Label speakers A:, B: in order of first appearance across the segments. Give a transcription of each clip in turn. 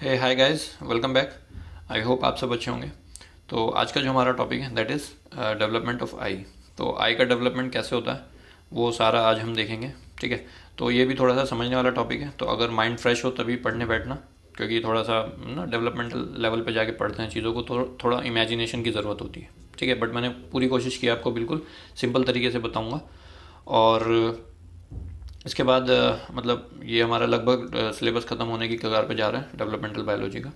A: Hey hi guys, welcome back. I hope आप सब अच्छे होंगे। तो आज का जो हमारा टॉपिक है दैट इज़ डेवलपमेंट ऑफ आई। तो आई का डेवलपमेंट कैसे होता है वो सारा आज हम देखेंगे। ठीक है, तो ये भी थोड़ा सा समझने वाला टॉपिक है, तो अगर माइंड फ्रेश हो तभी पढ़ने बैठना, क्योंकि थोड़ा सा ना डेवलपमेंटल लेवल पे जाके पढ़ते हैं चीज़ों को तो थोड़ा इमेजिनेशन की ज़रूरत होती है। ठीक है, बट मैंने पूरी कोशिश की आपको बिल्कुल सिंपल तरीके से बताऊँगा। और इसके बाद मतलब ये हमारा लगभग सिलेबस ख़त्म होने की कगार पे जा रहा है डेवलपमेंटल बायोलॉजी का।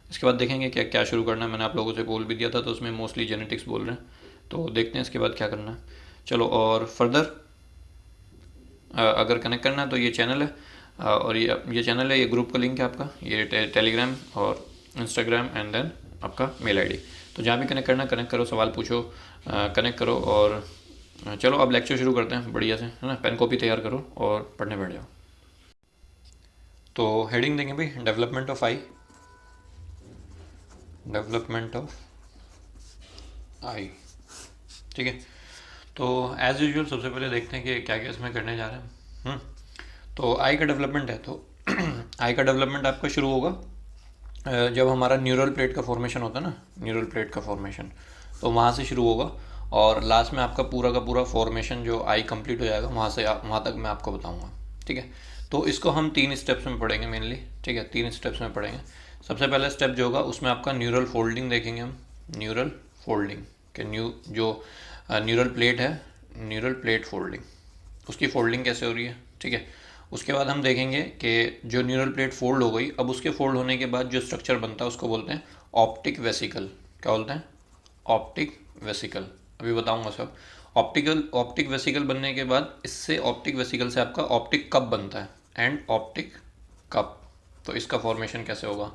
A: इसके बाद देखेंगे क्या क्या शुरू करना है। मैंने आप लोगों से बोल भी दिया था, तो उसमें मोस्टली जेनेटिक्स बोल रहे हैं, तो देखते हैं इसके बाद क्या करना है। चलो, और फर्दर अगर कनेक्ट करना है तो ये चैनल है, और ये चैनल है, ये ग्रुप का लिंक है आपका, ये टेलीग्राम और इंस्टाग्राम एंड देन आपका मेल आईडी। तो जहाँ भी कनेक्ट करना कनेक्ट करो, सवाल पूछो, कनेक्ट करो। और चलो अब लेक्चर शुरू करते हैं बढ़िया से, है ना। पेन कॉपी तैयार करो और पढ़ने बैठ जाओ। तो हेडिंग देंगे भाई, development of eye. Development of eye, ठीक है। तो एज यूजुअल सबसे पहले देखते हैं कि क्या क्या इसमें करने जा रहे हैं। तो आई का डेवलपमेंट है, तो आई का डेवलपमेंट आपका शुरू होगा जब हमारा न्यूरल प्लेट का फॉर्मेशन होता है ना, न्यूरल प्लेट का फॉर्मेशन, तो वहाँ से शुरू होगा। और लास्ट में आपका पूरा का पूरा फॉर्मेशन जो आई कंप्लीट हो जाएगा, वहाँ से वहाँ तक मैं आपको बताऊँगा। ठीक है, तो इसको हम 3 स्टेप्स में पढ़ेंगे मेनली। ठीक है, 3 स्टेप्स में पढ़ेंगे। सबसे पहला स्टेप जो होगा उसमें आपका न्यूरल फोल्डिंग देखेंगे हम। न्यूरल फोल्डिंग के जो न्यूरल प्लेट है, न्यूरल प्लेट फोल्डिंग, उसकी फोल्डिंग कैसे हो रही है। ठीक है, उसके बाद हम देखेंगे कि जो न्यूरल प्लेट फोल्ड हो गई, अब उसके फोल्ड होने के बाद जो स्ट्रक्चर बनता है उसको बोलते हैं ऑप्टिक वेसिकल। क्या बोलते हैं? Optic vesicle. अभी बताऊंगा सब। ऑप्टिक वेसिकल बनने के बाद इससे ऑप्टिक वेसिकल से आपका ऑप्टिक कप बनता है, एंड ऑप्टिक कप। तो इसका फॉर्मेशन कैसे होगा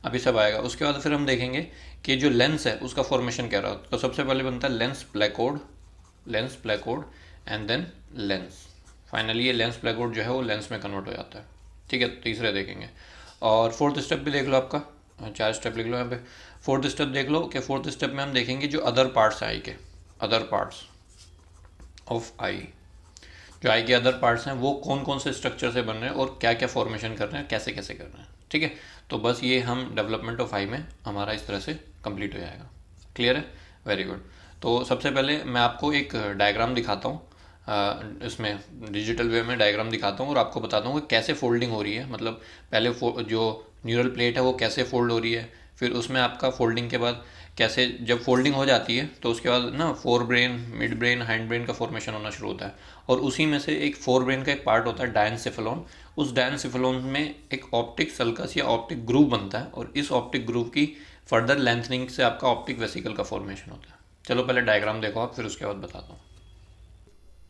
A: अभी सब आएगा। उसके बाद फिर हम देखेंगे कि जो लेंस है उसका फॉर्मेशन क्या रहा। तो सबसे पहले बनता है lens placode, lens placode and then lens. Finally ये लेंस प्लेकोड जो है वो लेंस में कन्वर्ट हो जाता है। ठीक है, तीसरे देखेंगे। और फोर्थ स्टेप भी देख लो आपका, 4 स्टेप लिख लो यहाँ पे। फोर्थ स्टेप देख लो कि फोर्थ स्टेप में हम देखेंगे जो अदर पार्ट्स हैं आई के, अदर पार्ट्स ऑफ आई। जो आई के अदर पार्ट्स हैं वो कौन कौन से स्ट्रक्चर से बन रहे हैं और क्या क्या फॉर्मेशन कर रहे हैं, कैसे कैसे कर रहे हैं। ठीक है, तो बस ये हम डेवलपमेंट ऑफ आई में हमारा इस तरह से कंप्लीट हो जाएगा। क्लियर है? Very good. तो सबसे पहले मैं आपको एक डायग्राम दिखाता हूँ, इसमें डिजिटल वे में डायग्राम दिखाता हूँ और आपको बताता हूँ कि कैसे फोल्डिंग हो रही है। मतलब पहले जो न्यूरल प्लेट है वो कैसे फोल्ड हो रही है, फिर उसमें आपका फोल्डिंग के बाद कैसे, जब फोल्डिंग हो जाती है तो उसके बाद ना fore brain, mid brain, hind brain का फॉर्मेशन होना शुरू होता है। और उसी में से एक फोर ब्रेन का एक पार्ट होता है डायनसेफेलॉन। उस डायनसेफेलॉन में एक ऑप्टिक सल्कस या ऑप्टिक ग्रूव बनता है, और इस ऑप्टिक ग्रूव की फर्दर लेंथनिंग से आपका ऑप्टिक वेसिकल का फॉर्मेशन होता है। चलो पहले डायग्राम देखो आप, फिर उसके बाद बताता हूँ।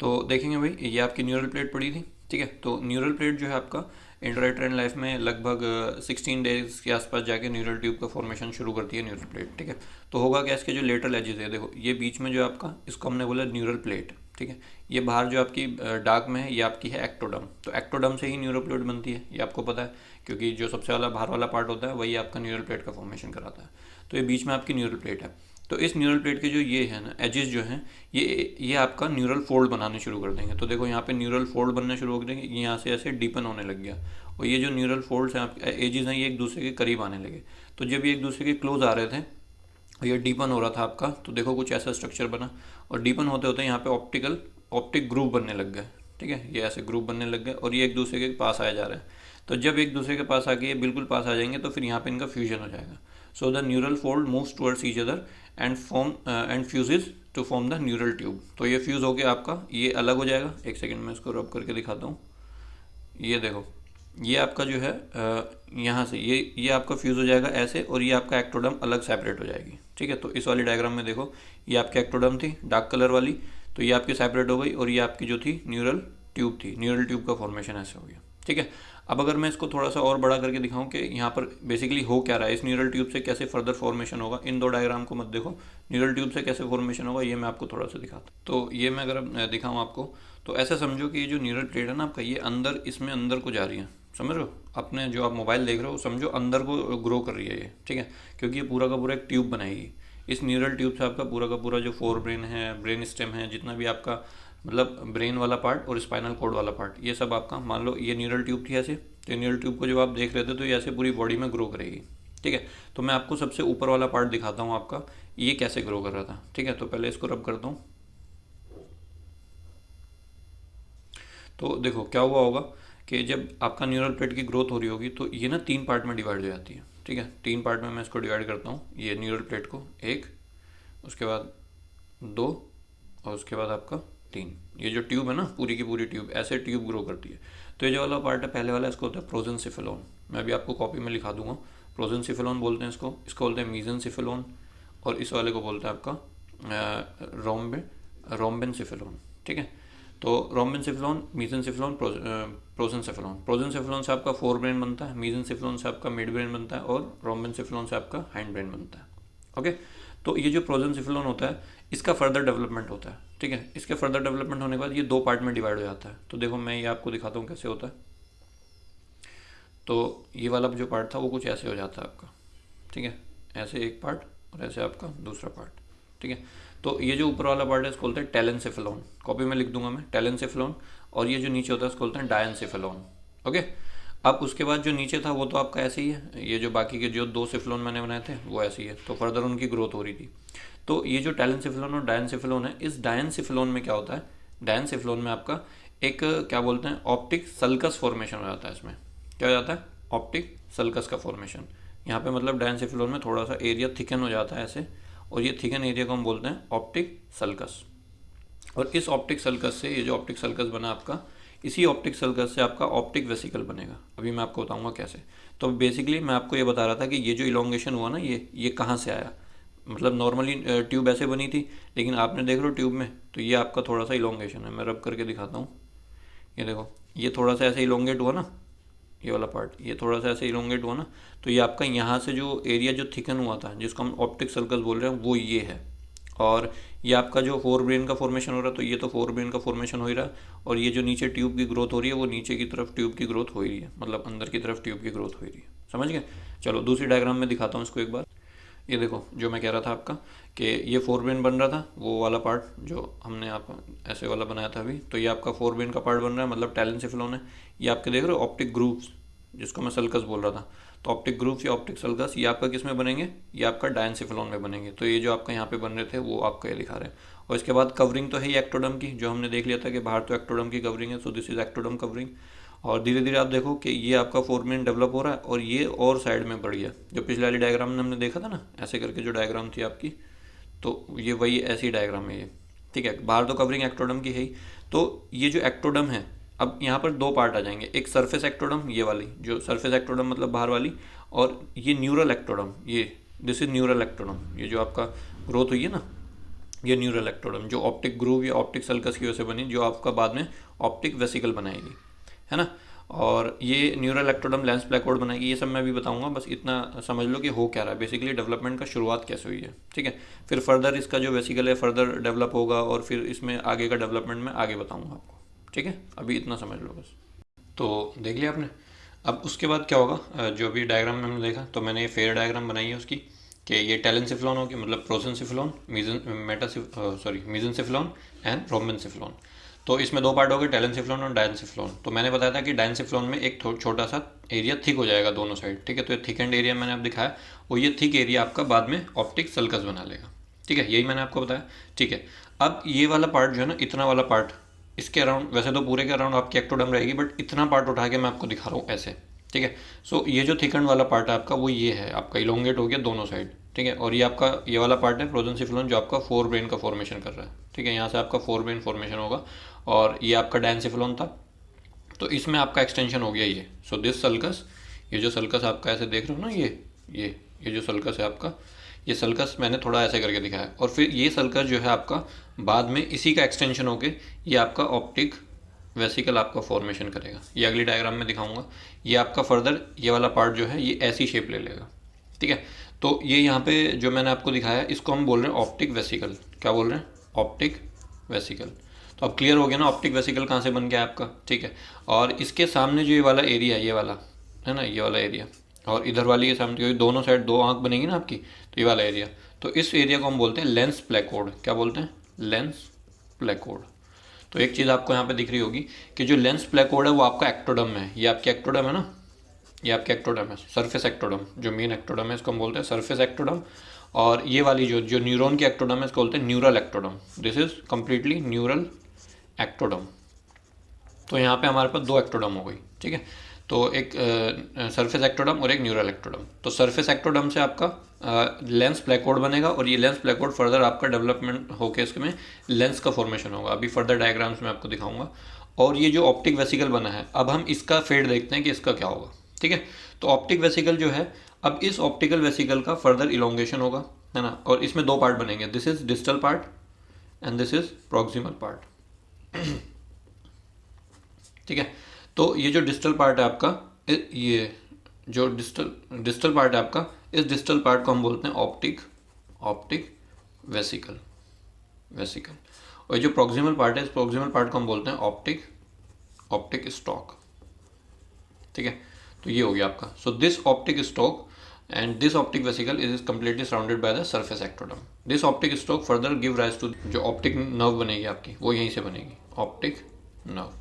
A: तो देखेंगे भाई, ये आपकी न्यूरल प्लेट पड़ी थी। ठीक है, तो न्यूरल प्लेट जो है आपका इंटरएट्रन लाइफ में लगभग 16 डेज के आसपास जाके न्यूरल ट्यूब का फॉर्मेशन शुरू करती है न्यूरल प्लेट। ठीक है, तो होगा क्या, इसके जो लेटरल एजेस है, देखो ये बीच में जो आपका, इसको हमने बोला न्यूरल प्लेट। ठीक है, ये बाहर जो आपकी डार्क में है ये आपकी है एक्टोडम। तो एक्टोडम से ही न्यूरल प्लेट बनती है, ये आपको पता है, क्योंकि जो सबसे वाला बाहर वाला पार्ट होता है वही आपका न्यूरल प्लेट का फॉर्मेशन कराता है। तो ये बीच में आपकी न्यूरल प्लेट है। तो इस न्यूरल प्लेट के जो ये है ना एजेस जो हैं, ये आपका न्यूरल फोल्ड बनाने शुरू कर देंगे। तो देखो यहाँ पे न्यूरल फोल्ड बनने शुरू हो देंगे, यहाँ से ऐसे डीपन होने लग गया। और ये जो न्यूरल फोल्ड्स हैं आपके एजेस हैं, ये एक दूसरे के करीब आने लगे। तो जब ये एक दूसरे के क्लोज आ रहे थे और ये डीपन हो रहा था आपका, तो देखो कुछ ऐसा स्ट्रक्चर बना। और डीपन होते होते यहाँ पे ऑप्टिक ग्रुप बनने लग गए। ठीक है, ये ऐसे ग्रुप बनने लग गए और ये एक दूसरे के पास आए जा रहे हैं। तो जब एक दूसरे के पास आके ये बिल्कुल पास आ जाएंगे तो फिर यहाँ पे इनका फ्यूजन हो जाएगा। So the neural fold moves towards each other and fuses to form the neural tube. तो ये फ्यूज़ हो गया आपका, ये अलग हो जाएगा। एक सेकंड में इसको रब करके दिखाता हूँ। ये देखो, ये आपका जो है यहाँ से ये आपका फ्यूज़ हो जाएगा ऐसे, और ये आपका एक्टोडम अलग सेपरेट हो जाएगी। ठीक है, तो इस वाली डायग्राम में देखो, ये आपकी एक्टोडम थी डार्क कलर वाली, तो ये आपकी सेपरेट हो गई, और ये आपकी जो थी न्यूरल ट्यूब थी। न्यूरल ट्यूब का फॉर्मेशन ऐसे हो गया। ठीक है, अब अगर मैं इसको थोड़ा सा और बड़ा करके दिखाऊं कि यहाँ पर बेसिकली हो क्या रहा है, इस न्यूरल ट्यूब से कैसे फर्दर फॉर्मेशन होगा, इन दो डायग्राम को मत देखो, न्यूरल ट्यूब से कैसे फॉर्मेशन होगा ये मैं आपको थोड़ा सा दिखाता हूँ। तो ये मैं अगर दिखाऊँ आपको, तो ऐसा समझो कि ये जो न्यूरल प्लेट है ना आपका, ये अंदर, इसमें अंदर को जा रही है। समझ रहे हो? अपने जो आप मोबाइल देख रहे हो समझो अंदर को ग्रो कर रही है ये। ठीक है, क्योंकि ये पूरा का पूरा एक ट्यूब बनाएगी। इस न्यूरल ट्यूब से आपका पूरा का पूरा जो फोर ब्रेन है, ब्रेन स्टेम है, जितना भी आपका मतलब ब्रेन वाला पार्ट और स्पाइनल कोड वाला पार्ट, ये सब आपका, मान लो ये न्यूरल ट्यूब थी ऐसे, तो न्यूरल ट्यूब को जब आप देख रहे थे तो ये ऐसे पूरी बॉडी में ग्रो करेगी। ठीक है, तो मैं आपको सबसे ऊपर वाला पार्ट दिखाता हूँ आपका, ये कैसे ग्रो कर रहा था। ठीक है, तो पहले इसको रब करता हूँ। तो देखो क्या हुआ होगा कि जब आपका न्यूरल प्लेट की ग्रोथ हो रही होगी तो ये ना 3 पार्ट में डिवाइड हो जाती है। ठीक है, 3 पार्ट में मैं इसको डिवाइड करता हूँ, ये न्यूरल प्लेट को, एक, उसके बाद 2, और उसके बाद आपका 3। ये जो ट्यूब है ना, पूरी की पूरी ट्यूब ऐसे ट्यूब ग्रो करती है। तो ये जो वाला पार्ट है पहले वाला, इसको होता है प्रोजेंसिफेलोन। मैं भी आपको कॉपी में लिखा दूंगा। प्रोजेंसिफेलोन बोलते हैं इसको बोलते हैं मीजेंसिफेलोन, और इस वाले को बोलते हैं आपका रोम्बेनसिफेलोन। ठीक है, तो रोम्बेनसिफेलोन, मीजेंसिफेलोन, प्रोजेंसिफेलोन। प्रोजेंसिफेलोन से आपका फोर ब्रेन बनता है, मीजेंसिफेलोन से आपका मिड ब्रेन बनता है, और रोम्बेनसिफेलोन से आपका हैंड ब्रेन बनता है। ओके, तो ये जो प्रोजेंसिफेलोन होता है इसका फर्दर डेवलपमेंट होता है। ठीक है, इसके फर्दर डेवलपमेंट होने के बाद ये 2 पार्ट में डिवाइड हो जाता है। तो देखो मैं ये आपको दिखाता हूँ कैसे होता है। तो ये वाला जो पार्ट था वो कुछ ऐसे हो जाता है आपका। ठीक है, ऐसे एक पार्ट और ऐसे आपका दूसरा पार्ट। ठीक है, तो ये जो ऊपर वाला पार्ट है इसको बोलते हैं टेलेंसेफेलोन, कॉपी में लिख दूंगा मैं, टेलेंसेफेलोन। और ये जो नीचे होता है इसको बोलते हैं डायनसेफेलोन। ओके, अब उसके बाद जो नीचे था वो तो आपका ऐसे ही है, ये जो बाकी के जो 2 सेफेलोन मैंने बनाए थे वो ऐसे ही है, तो फर्दर उनकी ग्रोथ हो रही थी। तो ये जो टेलेंसेफेलोन और डायनसेफेलोन है, इस डायनसेफेलोन में क्या होता है, डायनसेफेलोन में आपका एक क्या बोलते हैं ऑप्टिक सल्कस फॉर्मेशन हो जाता है। इसमें क्या हो जाता है, ऑप्टिक सल्कस का फॉर्मेशन। यहाँ पे मतलब डायनसेफेलोन में थोड़ा सा एरिया थिकन हो जाता है ऐसे, और ये थिकन एरिया को हम बोलते हैं ऑप्टिक सल्कस। और इस ऑप्टिक सल्कस से, ये जो ऑप्टिक सल्कस बना आपका, इसी ऑप्टिक सल्कस से आपका ऑप्टिक वेसिकल बनेगा। अभी मैं आपको बताऊंगा कैसे। तो बेसिकली मैं आपको ये बता रहा था कि ये जो इलोंगेशन हुआ ना, ये कहाँ से आया। मतलब नॉर्मली ट्यूब ऐसे बनी थी, लेकिन आपने देख लो ट्यूब में तो ये आपका थोड़ा सा इलोंगेशन है। मैं रब करके दिखाता हूँ, ये देखो, ये थोड़ा सा ऐसे इलोंगेट हुआ ना, ये वाला पार्ट, ये थोड़ा सा ऐसे इलोंगेट हुआ ना, तो ये आपका यहाँ से जो एरिया जो थिकन हुआ था, जिसको हम ऑप्टिक सर्कल बोल रहे हैं, वो ये है। और ये आपका जो फोर ब्रेन का फॉर्मेशन हो रहा है, तो ये तो फोर ब्रेन का फॉर्मेशन हो ही रहा है। और ये जो नीचे ट्यूब की ग्रोथ हो रही है, वो नीचे की तरफ ट्यूब की ग्रोथ हो ही रही है, मतलब अंदर की तरफ ट्यूब की ग्रोथ हो ही रही है। समझ गए? चलो दूसरी डायग्राम में दिखाता हूँ इसको एक बार। ये देखो जो मैं कह रहा था आपका कि ये फोर ब्रेन बन रहा था, वो वाला पार्ट जो हमने आप ऐसे वाला बनाया था अभी, तो ये आपका फोर ब्रेन का पार्ट बन रहा है, मतलब टेलेंसेफेलोन है। ये आपके देख रहे हो ऑप्टिक ग्रूव्स, जिसको मैं सल्कस बोल रहा था। तो ऑप्टिक ग्रूव्स या ऑप्टिक सल्कस ये आपका किस में बनेंगे, ये आपका डायनसेफेलोन में बनेंगे। तो ये जो आपका यहाँ पे बन रहे थे वो आपका ये दिखा रहे हैं। और इसके बाद कवरिंग तो है ही एक्टोडम की, जो हमने देख लिया था कि बाहर तो एक्टोडम की कवरिंग है, so this is ectoderm covering. और धीरे धीरे आप देखो कि ये आपका फोर ब्रेन डेवलप हो रहा है, और ये और साइड में बढ़ गया। जो पिछले वाली डायग्राम में हमने देखा था ना, ऐसे करके जो डायग्राम थी आपकी, तो ये वही ऐसी डायग्राम है ये। ठीक है, बाहर तो कवरिंग एक्टोडम की है ही। तो ये जो एक्टोडम है, अब यहाँ पर 2 पार्ट आ जाएंगे, एक सरफेस एक्टोडम, ये वाली जो सरफेस एक्टोडम मतलब बाहर वाली, और ये न्यूरल एक्टोडम, ये दिस इज न्यूरल एक्टोडम। ये जो आपका ग्रोथ हुई है ना, ये न्यूरल एक्टोडम जो ऑप्टिक ग्रूव या ऑप्टिक सल्कस की वजह से बनी, जो आपका बाद में ऑप्टिक वेसिकल बनाएगी, है ना। और ये न्यूरल एक्टोडम लेंस प्लेकोड बनाएगी, ये सब मैं भी बताऊंगा। बस इतना समझ लो कि हो क्या रहा है, बेसिकली डेवलपमेंट का शुरुआत कैसे हुई है। ठीक है, फिर फर्दर इसका जो वेसिकल है फर्दर डेवलप होगा, और फिर इसमें आगे का डेवलपमेंट में आगे बताऊंगा आपको। ठीक है, अभी इतना समझ लो बस। तो देख लिया आपने। अब उसके बाद क्या होगा, जो भी डायग्राम में हमने देखा, तो मैंने ये फेयर डायग्राम बनाई है उसकी, कि ये टेलेंसेफेलोन हो गया, मतलब प्रोसेंसेफेलोन, मीजेंसेफेलोन एंड रोम्बेनसेफेलोन। तो इसमें 2 पार्ट हो गए, टेलेंसेफेलोन और डायनसेफेलोन। तो मैंने बताया था कि डायनसेफेलोन में एक छोटा सा एरिया थिक हो जाएगा दोनों साइड। ठीक है, तो ये थिक एंड एरिया मैंने आप दिखाया, और ये थिक एरिया आपका बाद में ऑप्टिक सल्कस बना लेगा। ठीक है, यही मैंने आपको बताया। ठीक है, अब ये वाला पार्ट जो है ना, इतना वाला पार्ट, इसके अराउंड, वैसे तो पूरे के अराउंड आपकी एक्टोडर्म रहेगी, बट इतना पार्ट उठा के मैं आपको दिखा रहा हूँ ऐसे। ठीक है, सो ये जो थिकन वाला पार्ट है आपका, वो ये है आपका, इलोंगेट हो गया दोनों साइड। ठीक है, और ये आपका ये वाला पार्ट है प्रोजेंसिफेलोन, जो आपका फोर ब्रेन का फॉर्मेशन कर रहा है। ठीक है, यहाँ से आपका फोर ब्रेन फॉर्मेशन होगा, और ये आपका डायनसेफेलोन था, तो इसमें आपका एक्सटेंशन हो गया ये। सो दिस सल्कस, ये जो सल्कस आपका ऐसे देख रहे हो ना, ये जो सल्कस है आपका, ये सल्कस मैंने थोड़ा ऐसे करके दिखाया, और फिर ये सल्कस जो है आपका बाद में इसी का एक्सटेंशन होके ये आपका ऑप्टिक वेसिकल आपका फॉर्मेशन करेगा। ये अगली डायग्राम में दिखाऊंगा। ये आपका फर्दर ये वाला पार्ट जो है ये ऐसी शेप ले लेगा। ठीक है, तो ये यहाँ पे जो मैंने आपको दिखाया, इसको हम बोल रहे हैं ऑप्टिक वेसिकल। क्या बोल रहे हैं? Optic vesicle. तो अब क्लियर हो गया ना ऑप्टिक वेसिकल कहाँ से बन गया आपका। ठीक है, और इसके सामने जो ये वाला एरिया है, ये वाला है ना, ये वाला एरिया, और इधर वाली के सामने, क्योंकि दोनों साइड 2 आंख बनेगी ना आपकी, तो ये वाला एरिया, तो इस एरिया को हम बोलते हैं लेंस प्लेकोड। क्या बोलते हैं? Lens placode. तो एक चीज़ आपको यहाँ पे दिख रही होगी कि जो लेंस प्लेकोड है वो आपका एक्टोडम है, ये आपकी एक्टोडम है ना, ये आपके एक्टोडर्म है, सरफेस एक्टोडर्म, जो मेन एक्टोडर्म है इसको हम बोलते हैं सरफेस एक्टोडर्म। और ये वाली जो जो न्यूरॉन की एक्टोडर्म है इसको बोलते हैं neural ectoderm. This is completely neural ectoderm. तो यहाँ पे हमारे पास दो एक्टोडर्म हो गई, ठीक है। तो एक सरफेस एक्टोडर्म और एक न्यूरल एक्टोडर्म। तो सरफेस एक्टोडर्म से आपका लेंस प्लेकोड बनेगा, और ये लेंस प्लेकोड फर्दर आपका डेवलपमेंट होकर इसमें लेंस का फॉर्मेशन होगा। अभी फर्दर डायग्राम्स में आपको दिखाऊंगा। और ये जो ऑप्टिक वेसिकल बना है, अब हम इसका फेड देखते हैं कि इसका क्या होगा, ठीक है। तो ऑप्टिक वेसिकल जो है, अब इस ऑप्टिकल वेसिकल का फर्दर इलोंगेशन होगा, है ना। और इसमें दो पार्ट बनेंगे, this is distal part and this is proximal part, ठीक है। तो ये जो डिस्टल पार्ट है आपका, ये जो डिस्टल डिस्टल पार्ट है आपका, इस डिस्टल पार्ट को हम बोलते हैं ऑप्टिक वेसिकल वेसिकल। और ये जो प्रॉक्सिमल पार्ट है, इस प्रॉक्सिमल पार्ट को हम बोलते हैं ऑप्टिक स्टॉक, ठीक है। तो ये हो गया आपका। So this optic stalk and this optic vesicle is completely surrounded by the surface ectoderm. This optic stalk further give rise to, जो ऑप्टिक नर्व बनेगी आपकी वो यहीं से बनेगी, ऑप्टिक नर्व,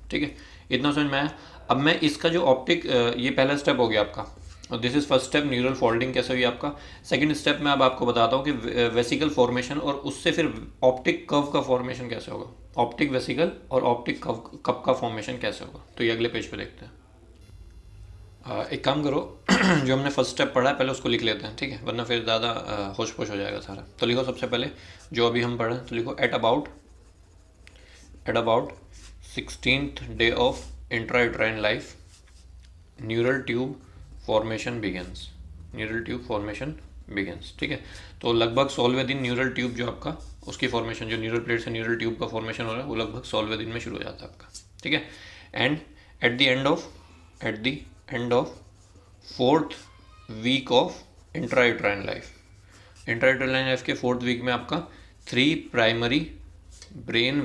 A: ठीक है। इतना समझ में आया। अब मैं इसका जो ऑप्टिक, ये पहला स्टेप हो गया आपका, और this is first step, neural folding कैसे हुई आपका। सेकंड स्टेप में अब आपको बताता हूँ कि वेसिकल फॉर्मेशन और उससे फिर ऑप्टिक कर्व का फॉर्मेशन कैसे होगा, ऑप्टिक वेसिकल और ऑप्टिक कर्व का फॉर्मेशन कैसे होगा। तो ये अगले पेज पे देखते हैं। एक काम करो, जो हमने फर्स्ट स्टेप पढ़ा है पहले उसको लिख लेते हैं, ठीक है, वरना फिर ज़्यादा होश पोश हो जाएगा सारा। तो लिखो सबसे पहले जो अभी हम पढ़े, तो लिखो at about 16th day of intrauterine life neural tube formation begins, neural tube formation begins, ठीक है। तो लगभग 16वें दिन न्यूरल ट्यूब जो आपका, उसकी फॉर्मेशन, जो न्यूरल प्लेट से न्यूरल ट्यूब का फॉर्मेशन हो रहा है, वो लगभग 16वें दिन में शुरू हो जाता है आपका, ठीक है। And at the end of 4th week of intrauterine life, intrauterine life के 4th वीक में आपका 3 प्राइमरी ब्रेन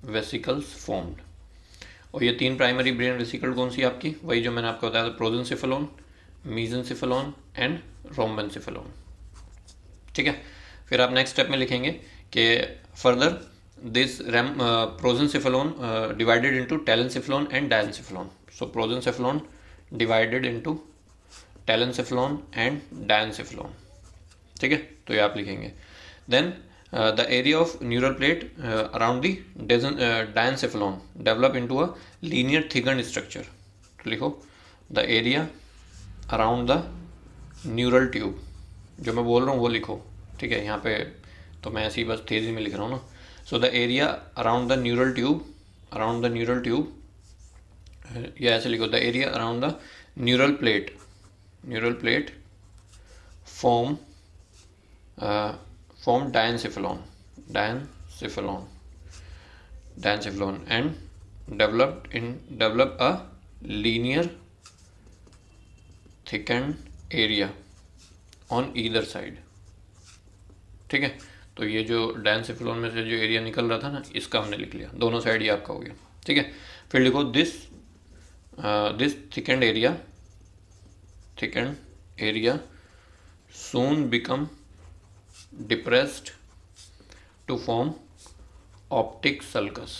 A: वेसिकल्स फॉर्म्ड। और ये 3 प्राइमरी ब्रेन वेसिकल कौन सी आपकी, वही जो मैंने आपको बताया था, प्रोजेंसिफेलोन, मीजेंसिफेलोन एंड रोम्बेनसिफेलोन, ठीक है। फिर आप नेक्स्ट स्टेप में लिखेंगे कि further this prosencephalon divided into telencephalon and diencephalon. So prosencephalon divided into telencephalon and diencephalon, ठीक है। तो ये आप लिखेंगे। Then the area of neural plate around the diencephalon develop into a linear thickened structure। तो लिखो the area around the neural tube, जो मैं बोल रहा हूँ वो लिखो, ठीक है। यहाँ पे तो मैं ऐसी बस तेज़ी में लिख रहा हूँ ना। so the area around the neural tube, या ऐसे लिखो the area around the neural plate form diencephalon and develop a linear thickened area on either side, ठीक है। तो ये जो डायंसिफेलोन में से जो एरिया निकल रहा था ना, इसका हमने लिख लिया, दोनों साइड ये आपका हो गया, ठीक है। फिर लिखो this thickened area soon become depressed to form optic sulcus,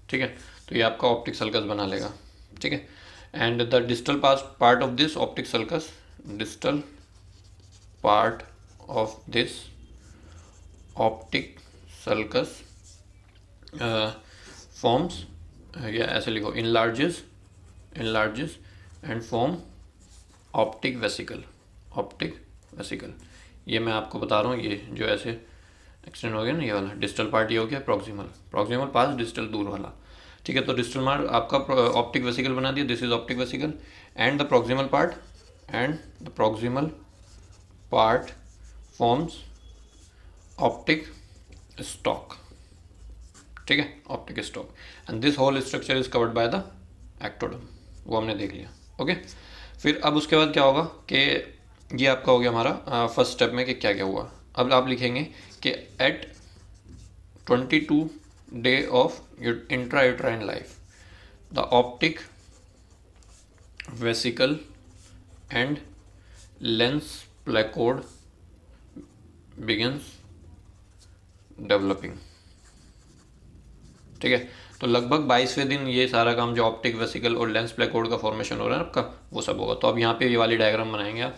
A: ठीक है। तो ये आपका ऑप्टिक सल्कस बना लेगा, ठीक है। And the distal part of this optic sulcus, distal part of this optic sulcus forms, या ऐसे लिखो इनलार्जेस एंड फॉर्म ऑप्टिक वेसिकल। ये मैं आपको बता रहा हूँ, ये जो ऐसे एक्सटेंड हो गया ना, ये वाला डिस्टल पार्ट ये हो गया प्रॉक्सिमल पास, डिस्टल दूर वाला, ठीक है। तो डिस्टल मार्क आपका ऑप्टिक वेसिकल बना दिया, this is optic vesicle and the proximal part forms optic stalk, ठीक है, optic stalk. And this whole structure is covered by the ectoderm, वो हमने देख लिया, ओके। फिर अब उसके बाद क्या होगा कि ये आपका हो गया हमारा फर्स्ट स्टेप में कि क्या क्या हुआ। अब आप लिखेंगे कि eight 22 day of intrauterine life the optic vesicle and lens placode begins developing, ठीक है। तो लगभग 22वें दिन ये सारा काम जो ऑप्टिक वेसिकल और लेंस प्लेकोड का फॉर्मेशन हो रहा है आपका, वो सब होगा। तो अब यहाँ पे ये वाली डायग्राम बनाएंगे आप,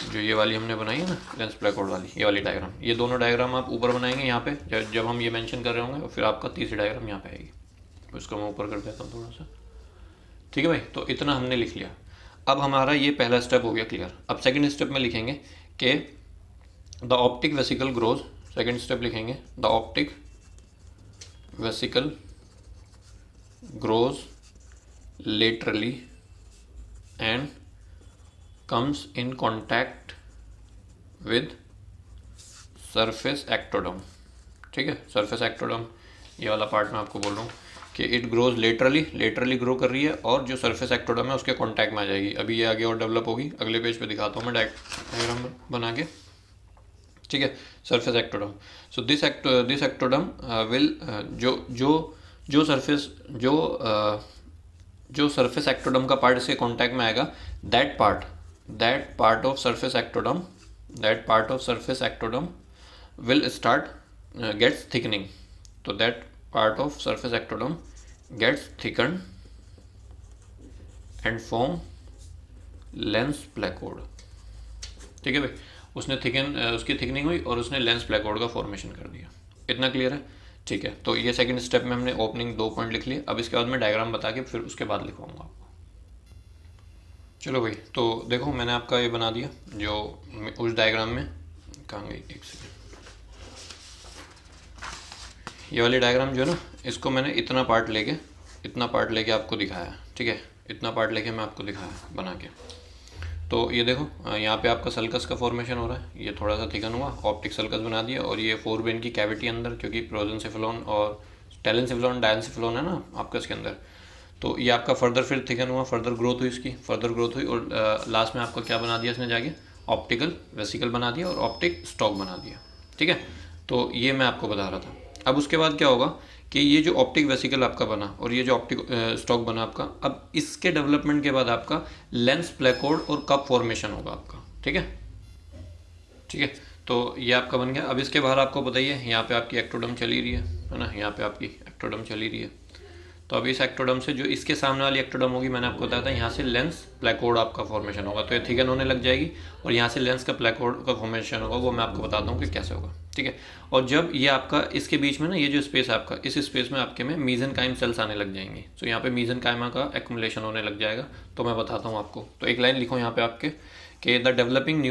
A: जो ये वाली हमने बनाई है ना लेंस प्लेकोड वाली, ये वाली डायग्राम, ये दोनों डायग्राम आप ऊपर बनाएंगे यहाँ पे जब हम ये मेंशन कर रहे होंगे, और फिर आपका तीसरी डायग्राम यहाँ पे आएगी। तो इसको मैं ऊपर कर देता हूँ थोड़ा सा, ठीक है भाई। तो इतना हमने लिख लिया। अब हमारा ये पहला स्टेप हो गया क्लियर। अब सेकंड स्टेप में लिखेंगे कि the optic vesicle grows, second step लिखेंगे the optic vesicle grows laterally and comes in contact with surface ectoderm, ठीक है। surface ectoderm ये वाला पार्ट मैं आपको बोल रहा हूँ कि इट ग्रोज लेटरली ग्रो कर रही है, और जो सरफेस एक्टोडर्म है उसके कांटेक्ट में आ जाएगी। अभी ये आगे और डेवलप होगी, अगले पेज पे दिखाता हूँ मैं डायग्राम बना के, ठीक है। Surface ectoderm, so this ectoderm will जो सरफेस जो सरफेस एक्टोडर्म का पार्ट से कांटेक्ट में आएगा, that part of surface ectoderm will start gets thickening. तो that part of surface ectoderm gets thicken and form lens placode, ठीक है भाई। उसकी थिकनिंग हुई और उसने लेंस प्लेकोड का फॉर्मेशन कर दिया। इतना क्लियर है, ठीक है। तो ये सेकंड स्टेप में हमने ओपनिंग 2 पॉइंट लिख लिए। अब इसके बाद मैं डायग्राम बता के फिर उसके बाद लिखवाऊंगा आपको। चलो भाई, तो देखो मैंने आपका ये बना दिया, जो उस डायग्राम में कहाँ गई, एक सेकेंड, ये वाली डायग्राम जो है ना, इसको मैंने इतना पार्ट लेके आपको दिखाया, ठीक है। इतना पार्ट लेके मैं आपको दिखाया बना के। तो ये देखो यहाँ पे आपका सल्कस का फॉर्मेशन हो रहा है, ये थोड़ा सा थिकन हुआ, ऑप्टिक सल्कस बना दिया, और ये फोरब्रेन की कैविटी अंदर, क्योंकि प्रोजेंसिफिलोन और टेलेंसिफिलोन डायंसिफिलोन है ना आपका इसके अंदर। तो ये आपका फर्दर फिर थिकन हुआ, फर्दर ग्रोथ हुई, और लास्ट में आपका क्या बना दिया इसने जाके, ऑप्टिकल वेसिकल बना दिया और ऑप्टिक स्टॉक बना दिया, ठीक है। तो ये मैं आपको बता रहा था। अब उसके बाद क्या होगा कि ये जो ऑप्टिक वेसिकल आपका बना और ये जो ऑप्टिक स्टॉक बना आपका, अब इसके डेवलपमेंट के बाद आपका लेंस प्लेकोड और कप फॉर्मेशन होगा आपका, ठीक है, ठीक है। तो ये आपका बन गया। अब इसके बाहर आपको बताइए, यहाँ पे आपकी एक्टोडर्म चली रही है ना, यहाँ पे आपकी एक्टोडर्म चली रही है। तो अब इस एक्टोडर्म से जो इसके सामने वाली एक्टोडर्म होगी, मैंने आपको बताया था, यहाँ से लेंस प्लेकोड आपका फॉर्मेशन होगा, तो ये थिकन होने लग जाएगी, और यहाँ से लेंस का प्लेकोड का फॉर्मेशन होगा, वो मैं आपको बताता हूँ कि कैसे होगा, ठीक है। और जब ये आपका इसके बीच में ना, ये जो स्पेस आपका, इस स्पेस में आपके में मीजेनकाइम सेल्स आने लग जाएंगे, तो यहाँ पे मीजेनकाइमा का एक्युमुलेशन होने लग जाएगा। तो मैं बताता हूँ आपको। तो एक लाइन लिखो यहाँ पे आपके कि the developing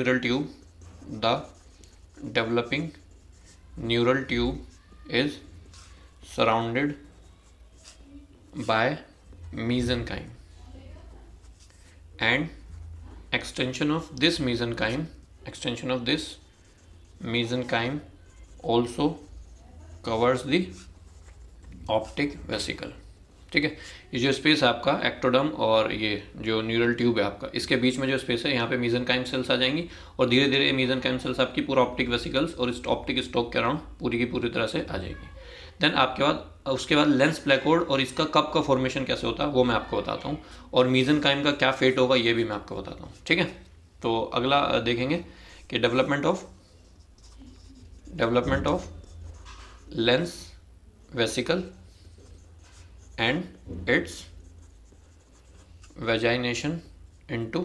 A: neural tube is surrounded by mesenchyme, and extension of this mesenchyme also covers the optic vesicle, ठीक है। ये जो स्पेस है आपका एक्टोडर्म और ये जो न्यूरल ट्यूब है आपका, इसके बीच में जो स्पेस है, यहाँ पे मेसेनकाइम सेल्स आ जाएंगी, और धीरे धीरे मेसेनकाइम सेल्स आपकी पूरा ऑप्टिक वेसिकल्स और इस ऑप्टिक स्टॉक के अराउंड पूरी की पूरी तरह से आ जाएगी। देन आपके बाद उसके बाद लेंस प्लेकोड और इसका कप का फॉर्मेशन कैसे होता है वो मैं आपको बताता हूँ, और मेसेनकाइम का क्या फेट होगा ये भी मैं आपको बताता हूँ, ठीक है। तो अगला देखेंगे कि development of lens vesicle and its vagination into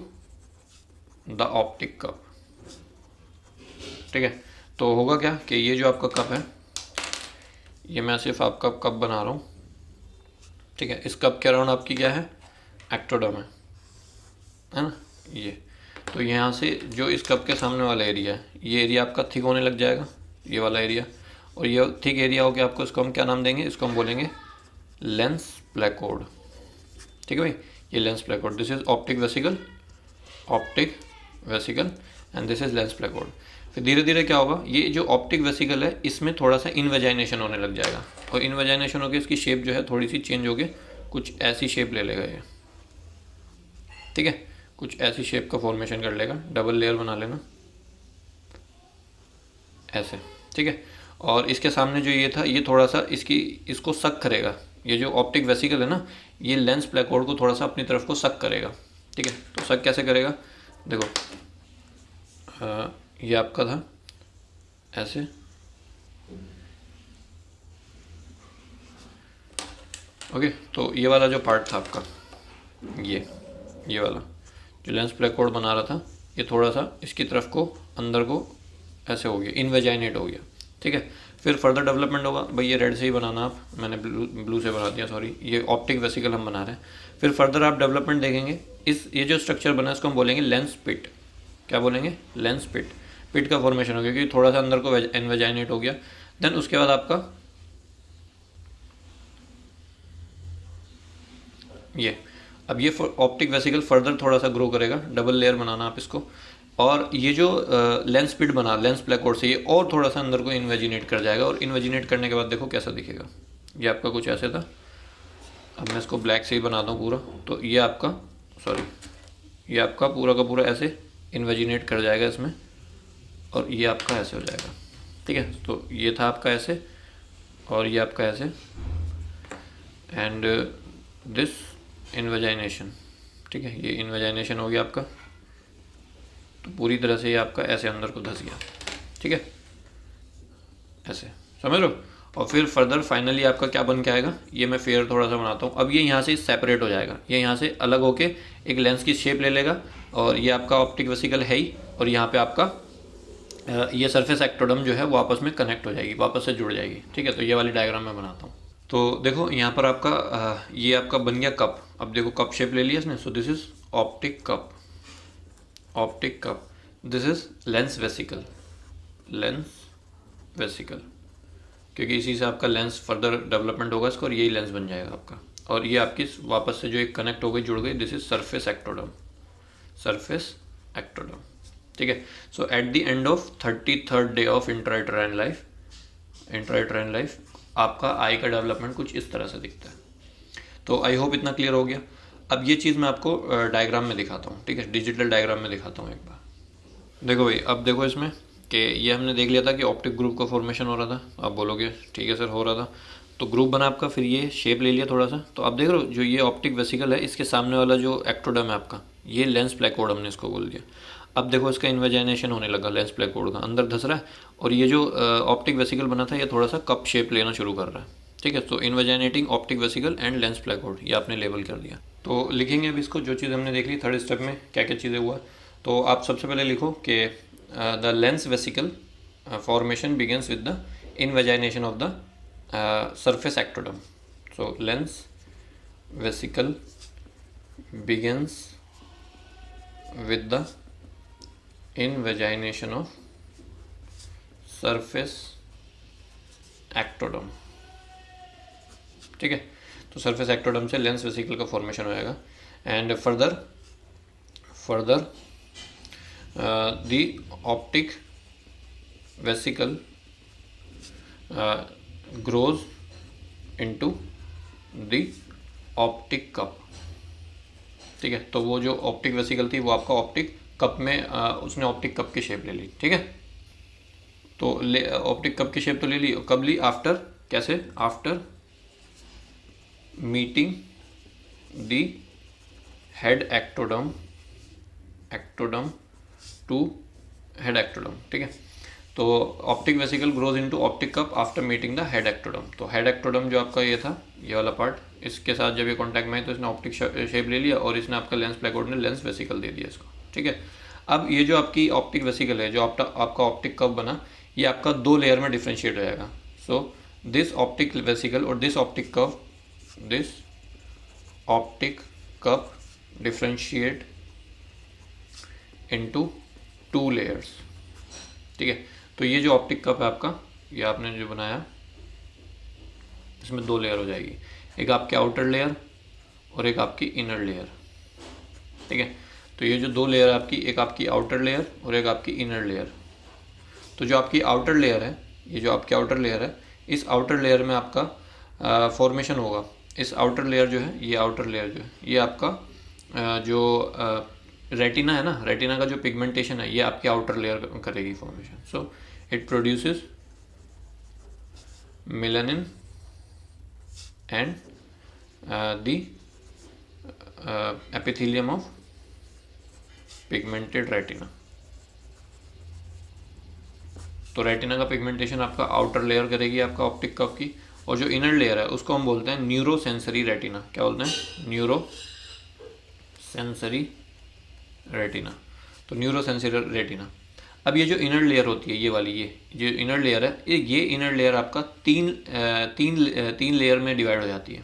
A: the optic cup, ठीक है। तो होगा क्या कि ये जो आपका कप है, ये मैं सिर्फ आपका कप बना रहा हूँ, ठीक है। इस कप के अराउंड आपकी क्या है, एक्टोडर्म है ना ये। तो यहाँ से जो इस कप के सामने वाला एरिया है, ये एरिया आपका थिक होने लग जाएगा, ये वाला एरिया, और ये थिक एरिया हो गया आपको, इसको हम क्या नाम देंगे, इसको हम बोलेंगे लेंस प्लेकोड, ठीक है भाई। ये lens placode, this is optic vesicle and this is lens placode. फिर धीरे धीरे क्या होगा, ये जो ऑप्टिक वेसिकल है इसमें थोड़ा सा इनवेजाइनेशन होने लग जाएगा, और इनवेजाइनेशन होकर इसकी शेप जो है थोड़ी सी चेंज होगी, कुछ ऐसी शेप ले लेगा ये, ठीक है। कुछ ऐसी शेप का फॉर्मेशन कर लेगा, डबल लेयर बना लेना ऐसे, ठीक है। और इसके सामने जो ये था, ये थोड़ा सा इसको सक करेगा, ये जो ऑप्टिक वेसिकल है ना, ये लेंस प्लेकोड को थोड़ा सा अपनी तरफ को सक करेगा, ठीक है। तो सक कैसे करेगा, देखो ये आपका था ऐसे, ओके, तो ये वाला जो पार्ट था आपका, ये वाला जो लेंस प्लेकोड बना रहा था, ये थोड़ा सा इसकी तरफ को अंदर को ऐसे हो गया, इनवेजाइनेट हो गया, ठीक है। फिर फर्दर डेवलपमेंट होगा, भाई ये रेड से ही बनाना आप, मैंने ब्लू से बना दिया, सॉरी, ये ऑप्टिक वेसिकल हम बना रहे हैं। फिर फर्दर आप डेवलपमेंट देखेंगे, ये जो स्ट्रक्चर बना है इसको हम बोलेंगे लेंस पिट। क्या बोलेंगे? लेंस पिट। पिट का फॉर्मेशन हो गया क्योंकि थोड़ा सा अंदर को इनवेजाइनेट हो गया। देन उसके बाद आपका ये, अब ये ऑप्टिक वेसिकल फर्दर थोड़ा सा ग्रो करेगा, डबल लेयर बनाना आप इसको। और ये जो लेंस पिट बना लेंस प्लेकोड से, ये और थोड़ा सा अंदर को इन्वेजिनेट कर जाएगा, और इन्वेजिनेट करने के बाद देखो कैसा दिखेगा। ये आपका कुछ ऐसे था। अब मैं इसको ब्लैक से ही बनाता हूँ पूरा, तो ये आपका, सॉरी, ये आपका पूरा का पूरा ऐसे इन्वेजिनेट कर जाएगा इसमें, और ये आपका ऐसे हो जाएगा, ठीक है। तो ये था आपका ऐसे, और ये आपका ऐसे, एंड दिस इन्वेजाइनेशन, ठीक है, ये इन्वेजाइनेशन हो गया आपका। तो पूरी तरह से ये आपका ऐसे अंदर को धंस गया, ठीक है, ऐसे, समझ लो। और फिर फर्दर फाइनली आपका क्या बन के आएगा, ये मैं फेयर थोड़ा सा बनाता हूँ। अब ये यहाँ से सेपरेट हो जाएगा, ये यहाँ से अलग होके एक लेंस की शेप ले लेगा, और ये आपका ऑप्टिक वेसिकल है ही, और यहाँ पे आपका ये सरफेस एक्टोडम जो है वो आपस में कनेक्ट हो जाएगी, वापस से जुड़ जाएगी, ठीक है। तो ये वाली डायग्राम मैं बनाता हूँ। तो देखो यहाँ पर आपका ये आपका बन गया कप। अब देखो कप शेप ले लिया इसने, सो this is optic cup, optic cup, this is lens vesicle, lens vesicle, क्योंकि इसी से आपका लेंस फर्दर डेवलपमेंट होगा इसका, और यही लेंस बन जाएगा आपका। और ये आपकी वापस से जो एक कनेक्ट हो गई, जुड़ गई, this is surface ectoderm, surface ectoderm, ठीक है। So at the end of 33rd day of intrauterine life, intrauterine life, आपका आई का डेवलपमेंट कुछ इस तरह से दिखता है। तो आई होप इतना क्लियर हो गया। अब ये चीज़ मैं आपको डायग्राम में दिखाता हूँ, ठीक है, डिजिटल डायग्राम में दिखाता हूँ एक बार। देखो भाई, अब देखो इसमें कि ये हमने देख लिया था कि ऑप्टिक ग्रुप का फॉर्मेशन हो रहा था। आप बोलोगे ठीक है सर, हो रहा था, तो ग्रुप बना आपका, फिर ये शेप ले लिया थोड़ा सा। तो आप देख रहे हो जो ये ऑप्टिक वेसिकल है, इसके सामने वाला जो एक्टोडम है आपका, ये लेंस प्लेकोड हमने इसको बोल दिया। अब देखो इसका इन्वेजाइनेशन होने लगा, लेंस प्लेकोड का अंदर धस रहा है, और ये जो ऑप्टिक वेसिकल बना था ये थोड़ा सा कप शेप लेना शुरू कर रहा है, ठीक है। तो इन्वेजाइनेटिंग optic vesicle and lens placode, ये आपने लेबल कर दिया। तो लिखेंगे अब इसको, जो चीज़ हमने देख ली थर्ड स्टेप में क्या क्या चीज़ें हुआ। तो आप सबसे पहले लिखो कि the lens vesicle formation begins with the invagination of the surface ectoderm. So lens vesicle begins with the invagination of surface ectoderm, ठीक है। तो सरफेस एक्टोडम से लेंस वेसिकल का फॉर्मेशन हो जाएगा, and further the optic vesicle grows into the optic cup, ठीक है। तो वो जो ऑप्टिक वेसिकल थी वो आपका ऑप्टिक कप में उसने ऑप्टिक कप की शेप ले ली, ठीक है। तो ऑप्टिक कप की शेप तो ले ली, कब ली? आफ्टर, कैसे? After meeting the head ectoderm to head ectoderm, ठीक है। तो optic vesicle grows into optic cup after meeting the head ectoderm. तो हेड एक्टोडम जो आपका ये था, ये वाला पार्ट, इसके साथ जब ये कॉन्टैक्ट में है तो इसने ऑप्टिक शेप ले लिया, और इसने आपका लेंस प्लेकोड ने लेंस वेसिकल दे दिया इसको, ठीक है। अब ये जो आपकी ऑप्टिक वेसिकल है, जो आपका ऑप्टिक कप बना, ये आपका दो लेयर में डिफ्रेंशिएट हो जाएगा। सो दिस ऑप्टिक वेसिकल और this optic cup differentiate into 2 layers, ठीक है। तो ये जो ऑप्टिक कप है आपका, ये आपने जो बनाया, इसमें 2 लेयर हो जाएगी, एक आपकी आउटर लेयर और एक आपकी इनर लेयर, ठीक है। तो ये जो 2 लेयर आपकी, एक आपकी आउटर लेयर और एक आपकी इनर लेयर। तो जो आपकी आउटर लेयर है, ये जो आपकी आउटर लेयर है, इस आउटर लेयर में आपका फॉर्मेशन होगा। इस आउटर लेयर जो है, ये आउटर लेयर जो है, ये आपका जो रेटिना है ना, रेटिना का जो पिगमेंटेशन है, ये आपकी आउटर लेयर करेगी formation. So it produces melanin and the epithelium of pigmented retina. तो रेटिना का पिगमेंटेशन आपका आउटर लेयर करेगी आपका ऑप्टिक कप की, और जो इनर लेयर है उसको हम बोलते हैं न्यूरो सेंसरी रेटिना। क्या बोलते हैं? Neuro sensory retina. तो न्यूरो सेंसरी रेटिना। अब ये जो इनर लेयर होती है, ये वाली, ये जो इनर लेयर है, ये इनर लेयर आपका तीन लेयर में डिवाइड हो जाती है।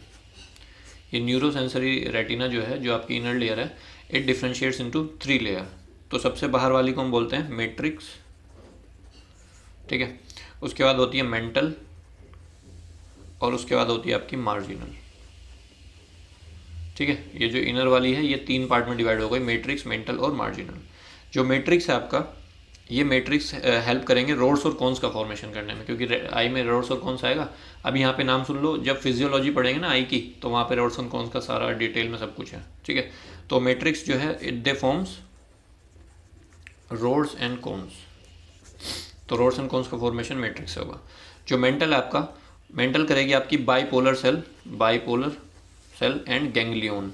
A: ये न्यूरो सेंसरी रेटिना जो है, जो आपकी इनर लेयर है, इट डिफ्रेंशिएट्स इनटू 3 लेयर। तो सबसे बाहर वाली को हम बोलते हैं मैट्रिक्स, ठीक है। उसके बाद होती है मेंटल, और उसके बाद होती है आपकी मार्जिनल, ठीक है। ये जो इनर वाली है ये 3 पार्ट में डिवाइड हो गई, मैट्रिक्स, मेंटल और मार्जिनल। जो मैट्रिक्स है आपका, ये मैट्रिक्स हेल्प करेंगे रोड्स और कॉन्स का फॉर्मेशन करने में, क्योंकि आई में रोड्स और कॉन्स आएगा। अब यहाँ पे नाम सुन लो, जब फिजियोलॉजी पढ़ेंगे ना आई की, तो वहाँ पे रोड्स और कॉन्स का सारा डिटेल में सब कुछ है, ठीक है। तो मैट्रिक्स जो है it they forms rods and cones. तो रोड्स एंड कॉन्स का फॉर्मेशन मैट्रिक्स से होगा। जो मेंटल है आपका, मेंटल करेगी आपकी बाईपोलर सेल एंड गैंग्लियन।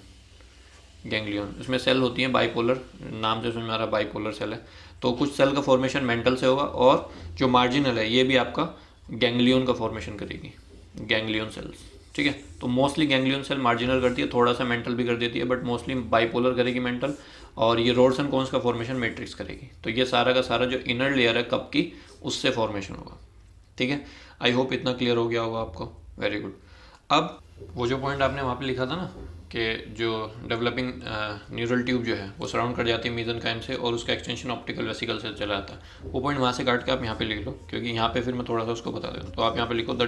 A: इसमें सेल होती हैं बाईपोलर, नाम से समझ में आ रहा बाईपोलर सेल है। तो कुछ सेल का फॉर्मेशन मेंटल से होगा, और जो मार्जिनल है ये भी आपका गैंग्लियन का फॉर्मेशन करेगी, गैंग्लियन सेल्स, ठीक है। तो मोस्टली गैंग्लियन सेल मार्जिनल करती है, थोड़ा सा मेंटल भी कर देती है, बट मोस्टली बाईपोलर करेगी मेंटल, और ये रोड्स एंड कॉन्स का फॉर्मेशन मैट्रिक्स करेगी। तो ये सारा का सारा जो इनर लेयर है कप की, उससे फॉर्मेशन होगा, ठीक है। आई होप इतना क्लियर हो गया होगा आपको। Very good. अब वो जो पॉइंट आपने वहाँ पे लिखा था ना कि जो डेवलपिंग न्यूरल ट्यूब जो है वो सराउंड कर जाती है मेसेनकाइम से, और उसका एक्सटेंशन ऑप्टिकल वेसिकल से चला जाता है, वो पॉइंट वहाँ से काट के आप यहाँ पे लिख लो, क्योंकि यहाँ पे फिर मैं थोड़ा सा उसको बता देता हूँ। तो आप यहाँ पे लिखो the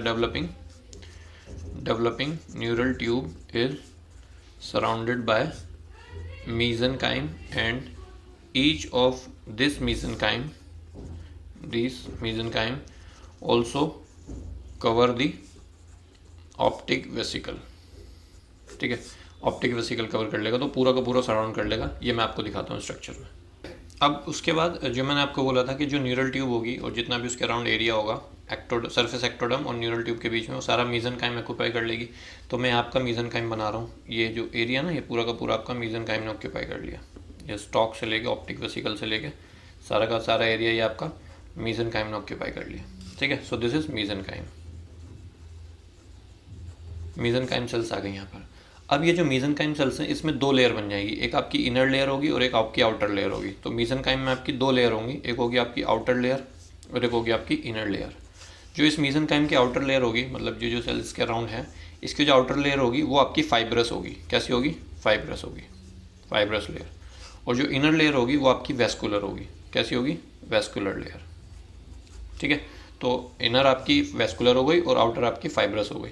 A: developing neural tube is surrounded by mesenchyme and each of this mesenchyme also cover the optic vesicle, ठीक है। ऑप्टिक वेसिकल कवर कर लेगा, तो पूरा का पूरा सराउंड कर लेगा। ये मैं आपको दिखाता हूँ स्ट्रक्चर में। अब उसके बाद जो मैंने आपको बोला था कि जो न्यूरल ट्यूब होगी और जितना भी उसके अराउंड एरिया होगा सरफेस एक्टोडर्म और न्यूरल ट्यूब के बीच में, वो सारा मेसेनकाइम ऑक्यूपाई कर लेगी। तो मैं आपका मेसेनकाइम बना रहा हूँ, ये जो एरिया ना, ये पूरा का पूरा आपका मेसेनकाइम ने ऑक्यूपाई कर लिया। ये स्टॉक से लेके ऑप्टिक वेसिकल से लेके सारा का सारा एरिया ये आपका मेसेनकाइम ने ऑक्यूपाई कर लिया, ठीक है। So this is mesenchyme cells आ गई यहाँ पर। अब ये जो मेसेनकाइम सेल्स हैं, इसमें 2 लेयर बन जाएगी, एक आपकी इनर लेयर होगी और एक आपकी आउटर लेयर होगी। तो मेसेनकाइम में आपकी 2 लेयर होंगी, एक होगी आपकी आउटर लेयर और एक होगी आपकी इनर लेयर। जो इस मेसेनकाइम की आउटर लेयर होगी, मतलब जो सेल्स के अराउंड है, इसकी जो आउटर लेयर होगी वो आपकी फाइब्रस होगी। कैसी होगी? फाइब्रस होगी, फाइब्रस लेयर। और जो इनर लेयर होगी वो आपकी वेस्कुलर होगी। कैसी होगी? वेस्कुलर लेयर, ठीक है। तो इनर आपकी वेस्कुलर हो गई और आउटर आपकी फाइब्रस हो गई।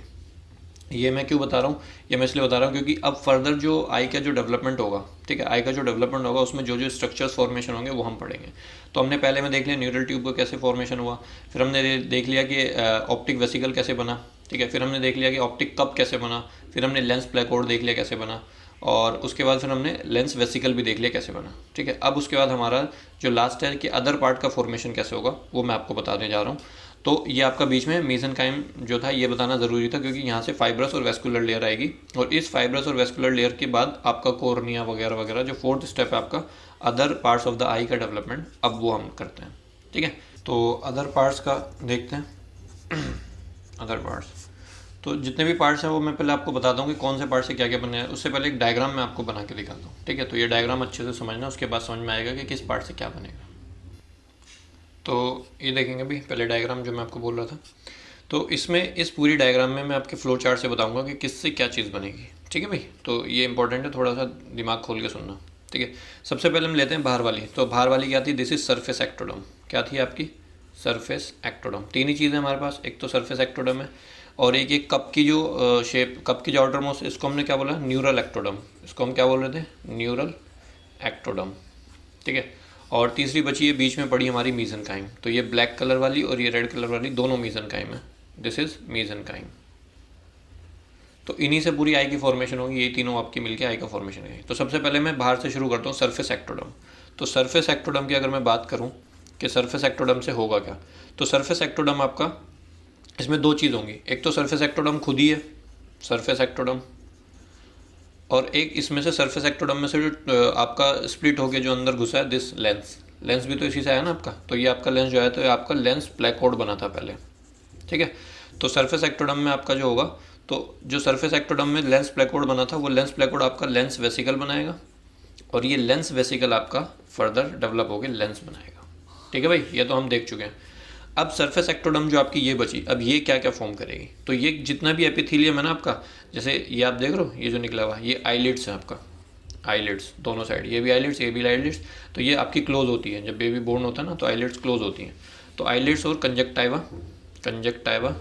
A: ये मैं क्यों बता रहा हूँ? ये मैं इसलिए बता रहा हूँ क्योंकि अब फर्दर जो आई का जो डेवलपमेंट होगा, ठीक है, आई का जो डेवलपमेंट होगा उसमें जो जो स्ट्रक्चर्स फॉर्मेशन होंगे वो हम पढ़ेंगे। तो हमने पहले में देख लिया न्यूरल ट्यूब को कैसे फॉर्मेशन हुआ, फिर हमने देख लिया कि ऑप्टिक वेसिकल कैसे बना, ठीक है, फिर हमने देख लिया कि ऑप्टिक कप कैसे बना, फिर हमने लेंस प्लेकोड देख लिया कैसे बना, और उसके बाद फिर हमने लेंस वेसिकल भी देख लिया कैसे बना, ठीक है। अब उसके बाद हमारा जो लास्ट है कि अदर पार्ट का फॉर्मेशन कैसे होगा वो मैं आपको बताने जा रहा हूँ। तो ये आपका बीच में मेसेनकाइम जो था ये बताना ज़रूरी था, क्योंकि यहाँ से फाइब्रस और वेस्कुलर लेयर आएगी, और इस फाइब्रस और वेस्कुलर लेयर के बाद आपका कोर्निया वगैरह वगैरह जो 4th स्टेप है आपका अदर पार्ट्स ऑफ द आई का डेवलपमेंट, अब वो हम करते हैं, ठीक है। तो अदर पार्ट्स का देखते हैं। अदर पार्ट्स, तो जितने भी पार्ट्स हैं वो मैं पहले आपको बताता हूँ कि कौन से पार्ट से क्या क्या बने हैं। उससे पहले एक डायग्राम मैं आपको बना के दिखाता हूँ, ठीक है। तो ये डायग्राम अच्छे से समझना, उसके बाद समझ में आएगा कि किस पार्ट से क्या बनेगा। तो ये देखेंगे अभी पहले डायग्राम जो मैं आपको बोल रहा था। तो इसमें इस पूरी डायग्राम में मैं आपके फ्लो चार्ट से बताऊंगा कि किससे क्या चीज़ बनेगी, ठीक है भाई। तो ये इंपॉर्टेंट है, थोड़ा सा दिमाग खोल के सुनना, ठीक है। सबसे पहले हम लेते हैं बाहर वाली। तो बाहर वाली क्या थी? This is surface ectoderm. क्या थी आपकी? Surface ectoderm. 3 ही चीज़ें हमारे पास, एक तो सरफेस एक्टोडम है, और एक कप की जो शेप, कप की जो आउटर मोस्ट, इसको हमने क्या बोला? Neural ectoderm. इसको हम क्या बोल रहे थे? न्यूरल एक्टोडम, ठीक है। और तीसरी बची है बीच में पड़ी हमारी मेसेनकाइम। तो ये ब्लैक कलर वाली और ये रेड कलर वाली दोनों मेसेनकाइम है। This is mesenchyme. तो इन्हीं से पूरी आई की फॉर्मेशन होगी, ये तीनों आपकी मिलके आई का फॉर्मेशन है। तो सबसे पहले मैं बाहर से शुरू करता हूँ, सरफेस एक्टोडम। तो सरफेस एक्टोडम की अगर मैं बात करूँ कि सरफेस एक्टोडम से होगा क्या, तो सरफेस एक्टोडम आपका, इसमें 2 चीज़ होंगी। एक तो सरफेस एक्टोडम खुद ही है, सरफेस एक्टोडम, और एक इसमें से सरफेस एक्टोडम में से जो आपका स्प्लिट होके जो अंदर घुसा है, दिस लेंस भी तो इसी से आया ना आपका। तो ये आपका लेंस जो है, तो ये आपका लेंस प्लेकोड बना था पहले, ठीक है। तो सरफेस एक्टोडर्म में आपका जो होगा, तो जो सरफेस एक्टोडर्म में लेंस प्लेकोड बना था वो लेंस प्लेकोड आपका लेंस वेसिकल बनाएगा, और ये लेंस वेसिकल आपका फर्दर डेवलप होकर लेंस बनाएगा। ठीक है भाई, ये तो हम देख चुके हैं। अब सरफेस एक्टोडर्म जो आपकी ये बची, अब ये क्या क्या फॉर्म करेगी, तो ये जितना भी एपिथेलियम है ना आपका, जैसे ये आप देख रहे हो ये जो निकला हुआ ये आईलिड्स है आपका, आईलिड्स दोनों साइड, ये भी आईलिड्स ये भी आईलिड्स, तो ये आपकी क्लोज होती है जब बेबी बोर्न होता है ना, तो आईलिड्स क्लोज होती हैं। तो आईलिड्स और कंजक्टाइवा, कंजक्टाइवा,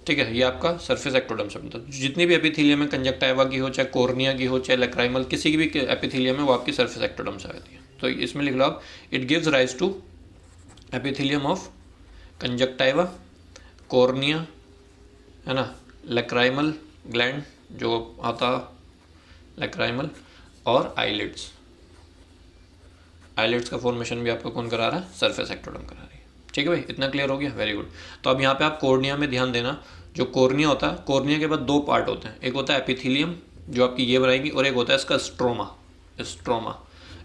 A: ठीक है, ये आपका सरफेस एक्टोडर्म से बनता है। जितनी भी एपिथेलियम है, कंजक्टाइवा की हो चाहे कॉर्निया की हो चाहे लैक्राइमल, किसी की भी एपिथेलियम है वो आपकी सरफेस एक्टोडर्म से आती है। तो इसमें लिख लो आप, it gives rise to epithelium of conjunctiva, cornea, है ना, लैक्राइमल ग्लैंड जो आता लैक्राइमल, और आईलिड्स। आईलिड्स का फॉर्मेशन भी आपको कौन करा रहा है, सरफेस एक्टोडर्म करा रही है। ठीक है भाई, इतना क्लियर हो गया, वेरी गुड। तो अब यहाँ पे आप कॉर्निया में ध्यान देना, जो कॉर्निया होता है, कॉर्निया के बाद दो पार्ट होते हैं, एक होता है एपिथेलियम जो आपकी ये बनाएगी, और एक होता है इसका स्ट्रोमा। स्ट्रोमा,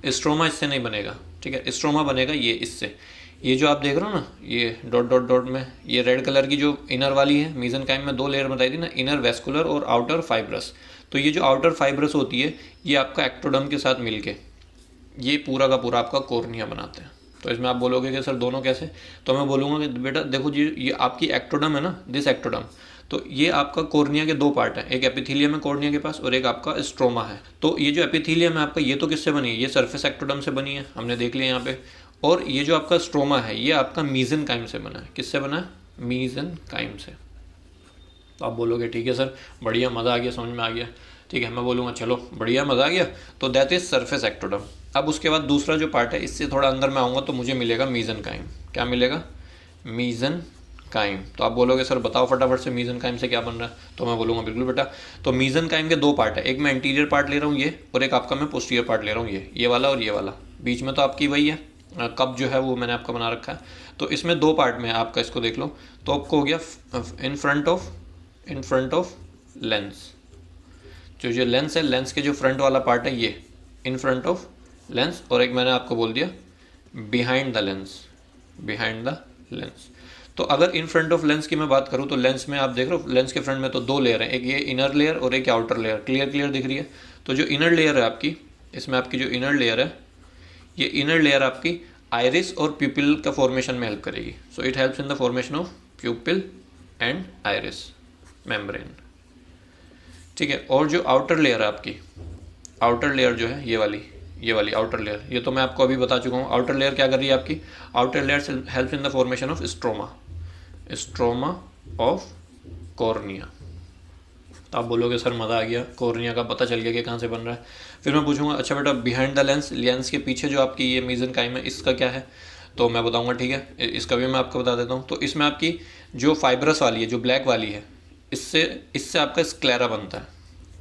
A: स्ट्रोमा इससे नहीं बनेगा, ठीक है, स्ट्रोमा बनेगा ये इससे। ये जो आप देख रहे हो ना, ये डॉट डॉट डॉट में ये रेड कलर की जो इनर वाली है, मीजनकाइम में दो लेयर बताई थी ना, इनर वेस्कुलर और आउटर फाइब्रस। तो ये जो आउटर फाइब्रस होती है ये आपका एक्टोडर्म के साथ मिलके ये पूरा का पूरा आपका कॉर्निया बनाते हैं। तो इसमें आप बोलोगे कि सर दोनों कैसे, तो मैं बोलूँगा कि बेटा देखो जी, ये आपकी एक्टोडर्म है ना, दिस एक्टोडर्म, तो ये आपका कॉर्निया के दो पार्ट है, एक एपिथेलियम है कॉर्निया के पास और एक आपका स्ट्रोमा है। तो ये जो एपिथेलियम है आपका, ये तो किससे बनी है, ये सरफेस एक्टोडर्म से बनी है, हमने देख लिया यहाँ पे। और ये जो आपका स्ट्रोमा है ये आपका मीजनकाइम से बना है। किससे बना है, मीजनकाइम से। तो आप बोलोगे ठीक है सर बढ़िया, मज़ा आ गया, समझ में आ गया। ठीक है, मैं बोलूँगा चलो बढ़िया, मज़ा आ गया। तो दैट इज़ सरफेस एक्टोडर्म। अब उसके बाद दूसरा जो पार्ट है, इससे थोड़ा अंदर में आऊँगा तो मुझे मिलेगा मीजनकाइम। क्या मिलेगा, मीजनकाइम। तो आप बोलोगे सर बताओ फटाफट से मीजनकाइम से क्या बन रहा है, तो मैं बोलूँगा बिल्कुल बेटा। तो मीजनकाइम के दो पार्ट है, एक मैं एंटीरियर पार्ट ले रहा हूँ ये, और एक आपका मैं पोस्टीरियर पार्ट ले रहा हूँ ये वाला और ये वाला। बीच में तो आपकी वही है, कप जो है वो मैंने आपका बना रखा है। तो इसमें दो पार्ट में आपका, इसको देख लो, तो आपको हो गया इन फ्रंट ऑफ लेंस। जो लेंस है, लेंस के जो फ्रंट वाला पार्ट है ये इन फ्रंट ऑफ लेंस, और एक मैंने आपको बोल दिया behind the lens, behind the lens. तो अगर इन फ्रंट ऑफ लेंस की मैं बात करूँ तो लेंस में आप देख रहे हो, लेंस के फ्रंट में तो दो लेयर हैं, एक ये इनर लेयर और एक आउटर लेयर। क्लियर दिख रही है। तो जो इनर लेयर है आपकी, इसमें आपकी जो इनर लेयर है, ये इनर लेयर आपकी आइरिस और प्यूपिल का फॉर्मेशन में हेल्प करेगी। So it helps in the formation of प्यूपिल and iris membrane. ठीक है, और जो आउटर लेयर है आपकी, आउटर लेयर जो है ये वाली आउटर लेयर, ये तो मैं आपको अभी बता चुका हूँ। आउटर लेयर क्या कर रही है आपकी, outer layer helps in the formation of stroma of cornea. तो आप बोलोगे सर मज़ा आ गया, कॉर्निया का पता चल गया कि कहाँ से बन रहा है। फिर मैं पूछूंगा अच्छा बेटा बिहाइंड द लेंस, लेंस के पीछे जो आपकी ये मीजनकाइम है इसका क्या है, तो मैं बताऊंगा। ठीक है, इसका भी मैं आपको बता देता हूँ। तो इसमें आपकी जो फाइब्रस वाली है, जो ब्लैक वाली है, इससे आपका स्क्लेरा बनता है।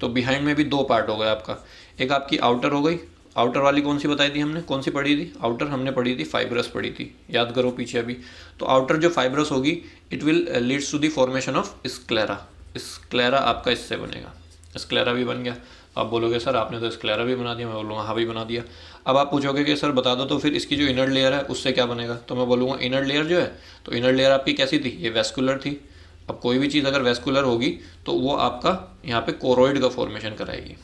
A: तो बिहाइंड में भी दो पार्ट हो गए आपका, एक आपकी आउटर हो गई, आउटर वाली कौन सी बताई थी हमने, कौन सी पढ़ी थी, आउटर हमने पढ़ी थी फाइब्रस पढ़ी थी, याद करो पीछे अभी। तो आउटर जो फाइब्रस होगी it will leads to the formation of sclera. Sclera आपका इससे बनेगा, स्क्लेरा भी बन गया। आप बोलोगे सर आपने तो स्क्लेरा भी बना दिया, मैं बोलूँगा हाँ भी बना दिया। अब आप पूछोगे कि सर बता दो तो फिर इसकी जो इनर लेयर है उससे क्या बनेगा, तो मैं बोलूँगा इनर लेयर जो है, तो इनर लेयर आपकी कैसी थी, ये वेस्कुलर थी। अब कोई भी चीज़ अगर वेस्कुलर होगी तो वो आपका यहाँ पे कोरोइड का फॉर्मेशन कराएगी।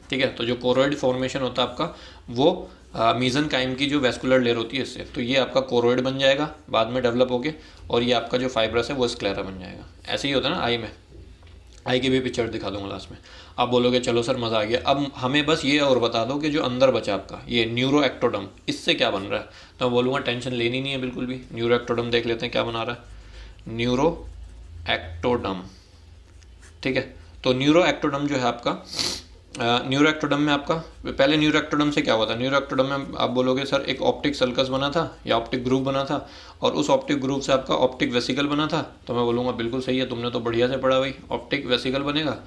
A: ठीक है, तो जो कोरोइड फॉर्मेशन होता है आपका वो मीजनकाइम की जो वेस्कुलर लेयर होती है इससे, तो ये आपका कोरोइड बन जाएगा बाद में डेवलप होके, और ये आपका जो फाइब्रस है वो स्क्लेरा बन जाएगा। ऐसे ही होता है ना आई में, आई की भी पिक्चर दिखा दूंगा लास्ट में। आप बोलोगे चलो सर मज़ा आ गया, अब हमें बस ये और बता दो कि जो अंदर बचा आपका ये न्यूरो एक्टोडर्म, इससे क्या बन रहा है। तो मैं बोलूँगा टेंशन लेनी नहीं है बिल्कुल भी। न्यूरो एक्टोडर्म देख लेते हैं क्या बना रहा है, न्यूरो एक्टोडर्म। ठीक है, तो न्यूरो एक्टोडर्म जो है आपका, न्यूरो एक्टोडर्म में आपका पहले न्यूरो एक्टोडर्म से क्या हुआ था, न्यूरो एक्टोडर्म में आप बोलोगे सर एक ऑप्टिक सल्कस बना था या ऑप्टिक ग्रुप बना था, और उस ऑप्टिक ग्रुप से आपका ऑप्टिक वेसिकल बना था। तो मैं बोलूँगा बिल्कुल सही है, तुमने तो बढ़िया से पढ़ा भाई, ऑप्टिक वेसिकल बनेगा।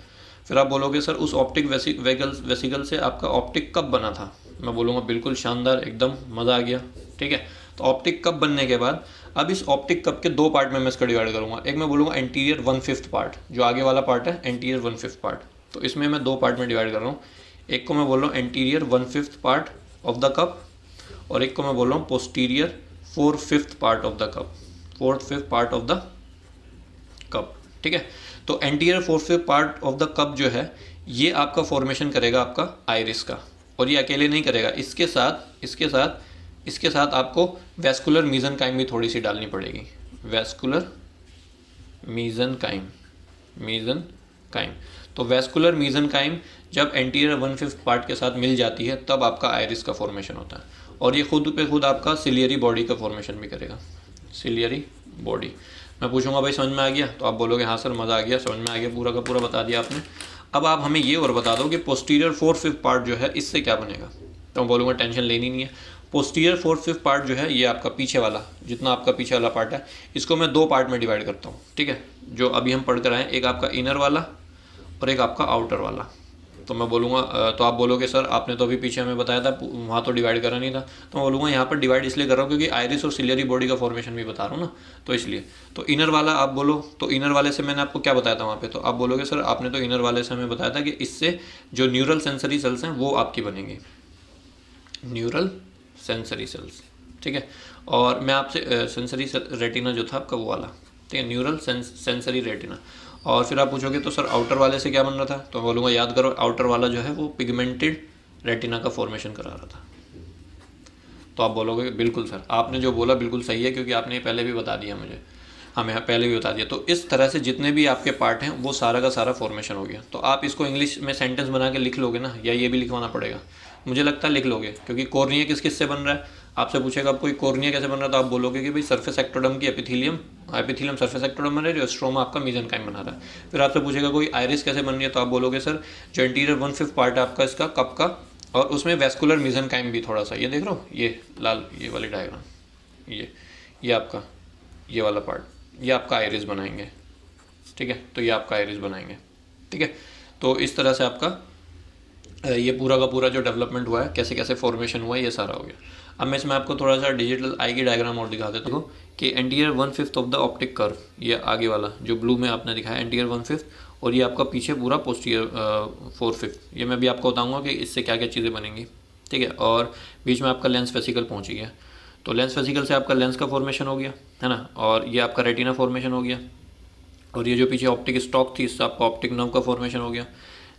A: फिर आप बोलोगे सर उस ऑप्टिक वेसिकल से आपका ऑप्टिक कप बना था। मैं बोलूँगा बिल्कुल शानदार, एकदम मज़ा आ गया। ठीक है, तो ऑप्टिक कप बनने के बाद अब इस ऑप्टिक कप के दो पार्ट में मैं इसका डिवाइड करूँगा। एक मैं बोलूँगा एंटीरियर 1/5 पार्ट, जो आगे वाला पार्ट है एंटीरियर 1/5 पार्ट। तो इसमें मैं दो पार्ट में डिवाइड कर रहा हूँ, एक को मैं बोल रहा हूँ anterior 1/5 part of the cup, और एक को मैं बोल रहा हूँ posterior 4/5 part of the cup, 4/5 part of the cup. ठीक है। तो anterior 4/5 part of the cup जो है ये आपका फॉर्मेशन करेगा आपका आइरिस का, और ये अकेले नहीं करेगा, इसके साथ आपको वैस्कुलर मीजनकाइम भी थोड़ी सी डालनी पड़ेगी, वैस्कुलर मीजनकाइम। तो वैस्कुलर मीजनकाइम जब एंटीरियर 1/5 पार्ट के साथ मिल जाती है तब आपका आइरिस का फॉर्मेशन होता है, और ये खुद पे खुद आपका सिलियरी बॉडी का फॉर्मेशन भी करेगा, सिलियरी बॉडी। मैं पूछूंगा भाई समझ में आ गया, तो आप बोलोगे हाँ सर मज़ा आ गया, समझ में आ गया, पूरा का पूरा बता दिया आपने। अब आप हमें ये और बता दो कि पोस्टीरियर 4/5 पार्ट जो है इससे क्या बनेगा, तो मैं बोलूँगा टेंशन लेनी नहीं है। पोस्टीरियर 4/5 पार्ट जो है ये आपका पीछे वाला, जितना आपका पीछे वाला पार्ट है, इसको मैं दो पार्ट में डिवाइड करता हूँ, ठीक है, जो अभी हम पढ़ कर आए, एक आपका इनर वाला और एक आपका आउटर वाला। तो मैं बोलूँगा, तो आप बोलोगे सर आपने तो अभी पीछे हमें बताया था, वहाँ तो डिवाइड करा नहीं था, तो मैं बोलूँगा यहाँ पर डिवाइड इसलिए कर रहा हूँ क्योंकि आइरिस और सिलियरी बॉडी का फॉर्मेशन भी बता रहा हूँ ना, तो इसलिए। तो इनर वाला आप बोलो, तो इनर वाले से मैंने आपको क्या बताया था वहाँ पे, तो आप बोलोगे सर आपने तो इनर वाले से हमें बताया था कि इससे जो न्यूरल सेंसरी सेल्स हैं वो आपकी बनेंगी, न्यूरल सेंसरी सेल्स, ठीक है। और मैं आपसे सेंसरी रेटिना जो था आपका वो वाला, ठीक है, न्यूरल सेंसरी रेटिना। और फिर आप पूछोगे तो सर आउटर वाले से क्या बन रहा था, तो मैं बोलूँगा याद करो, आउटर वाला जो है वो पिगमेंटेड रेटिना का फॉर्मेशन करा रहा था। तो आप बोलोगे बिल्कुल सर आपने जो बोला बिल्कुल सही है, क्योंकि आपने पहले भी बता दिया मुझे, हमें पहले भी बता दिया। तो इस तरह से जितने भी आपके पार्ट हैं वो सारा का सारा फॉर्मेशन हो गया। तो आप इसको इंग्लिश में सेंटेंस बना के लिख लोगे ना, या ये भी लिखवाना पड़ेगा, मुझे लगता है लिख लोगे, क्योंकि कोर्निया किस से बन रहा है, आपसे पूछेगा अब कोई कोर्निया कैसे बन रहा है, तो आप बोलोगे कि भाई सरफेस एक्टोडर्म की एपिथेलियम सरफेस एक्टोडर्म बन रहा है, जो स्ट्रोमा आपका मीजनकाइम बना रहा है। फिर आपसे पूछेगा कोई आइरिस कैसे बन रही है, तो आप बोलोगे सर जो इंटीरियर 1/5 पार्ट है आपका इसका कप का, और उसमें वैस्कुलर मीजनकाइम भी थोड़ा सा, ये देख रहे हो, ये लाल ये वाली डायग्राम, ये आपका ये वाला पार्ट, ये आपका आइरिस बनाएंगे, ठीक है। तो ये आपका आइरिस बनाएंगे, ठीक है। तो इस तरह से आपका ये पूरा का पूरा जो डेवलपमेंट हुआ है, कैसे कैसे फॉर्मेशन हुआ है, ये सारा हो गया। अब मैं इसमें आपको थोड़ा सा डिजिटल आई की डायग्राम और दिखा देता हूँ कि anterior 1/5 of the optic curve, ये आगे वाला जो ब्लू में आपने दिखाया एंटीरियर 1/5, और ये आपका पीछे पूरा पोस्टीरियर 4/5। ये मैं भी आपको बताऊँगा कि इससे क्या क्या चीज़ें बनेंगी, ठीक है। और बीच में आपका लेंस वेसिकल पहुँच गया, तो लेंस वेसिकल से आपका लेंस का फॉर्मेशन हो गया, है ना, और ये आपका रेटिना फॉर्मेशन हो गया, और ये जो पीछे ऑप्टिक स्टॉक थी इससे आपका ऑप्टिक नर्व का फॉर्मेशन हो गया।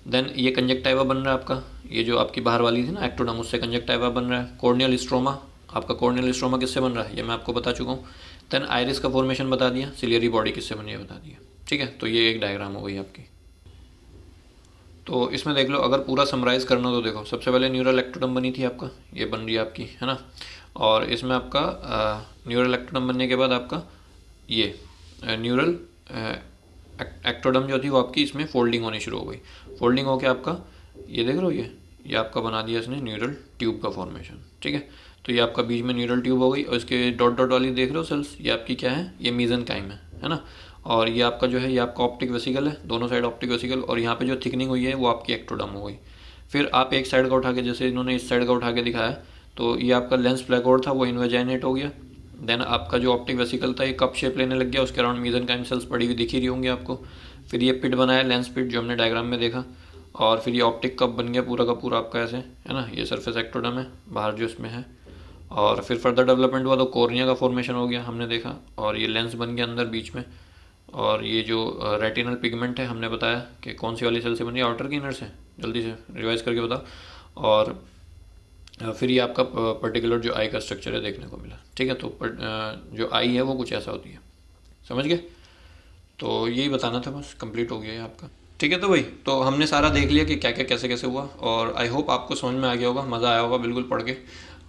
A: देन ये कंजक्टाइवा बन रहा है आपका, ये जो आपकी बाहर वाली थी ना एक्टोडर्म, उससे कंजक्टाइवा बन रहा है। कॉर्नियल स्ट्रोमा, आपका कॉर्नियल स्ट्रोमा किससे बन रहा है ये मैं आपको बता चुका हूँ। देन आइरिस का फॉर्मेशन बता दिया, सिलियरी बॉडी किससे बनी है बता दिया, ठीक है। तो ये एक डायग्राम हो गई आपकी। तो इसमें देख लो, अगर पूरा समराइज़ करना तो देखो, सबसे पहले न्यूरल एक्टोडर्म बनी थी आपका, ये बन रही है आपकी, है ना। और इसमें आपका न्यूरल एक्टोडर्म बनने के बाद आपका ये न्यूरल एक्टोडर्म जो थी वो आपकी इसमें फोल्डिंग होनी शुरू हो गई। फोल्डिंग होकर आपका ये देख रहे हो, ये आपका बना दिया इसने न्यूरल ट्यूब का फॉर्मेशन, ठीक है। तो ये आपका बीच में न्यूरल ट्यूब हो गई, और इसके डॉट डॉट वाली देख रहे हो सेल्स, ये आपकी क्या है, ये मीजनकाइम है ना। और ये आपका जो है ये आपका ऑप्टिक वेसिकल है, दोनों साइड ऑप्टिक वेसिकल, और यहाँ पे जो थिकनिंग हुई है वो आपकी एक्टोडर्म हो गई। फिर आप एक साइड का उठा के, जैसे इन्होंने इस साइड का उठा के दिखाया, तो ये आपका लेंस प्लेकोर था वो इनवेजाइनेट हो गया। देन आपका जो ऑप्टिक वेसिकल था ये कप शेप लेने लग गया, उसके अराउंड मीजनकाइम सेल्स पड़ी हुई दिख ही रही होंगी आपको। फिर ये पिट बनाया, लेंस पिट, जो हमने डायग्राम में देखा, और फिर ये ऑप्टिक कप बन गया पूरा का पूरा आपका ऐसे, है ना। ये सरफेस एक्टोडर्म है बाहर जो इसमें है, और फिर फर्दर डेवलपमेंट हुआ तो कॉर्निया का फॉर्मेशन हो गया हमने देखा, और ये लेंस बन गया अंदर बीच में। और ये जो रेटिनल पिगमेंट है हमने बताया कि कौन सी वाली सेल से बनी है, आउटर की इनर से, जल्दी से रिवाइज करके बताओ। और फिर ये आपका पर्टिकुलर जो आई का स्ट्रक्चर है देखने को मिला, ठीक है। तो जो आई है वो कुछ ऐसा होती है, समझ गए। तो यही बताना था, बस कंप्लीट हो गया है आपका, ठीक है। तो भाई तो हमने सारा देख लिया कि क्या क्या कैसे कैसे हुआ, और आई होप आपको समझ में आ गया होगा, मज़ा आया होगा बिल्कुल पढ़ के।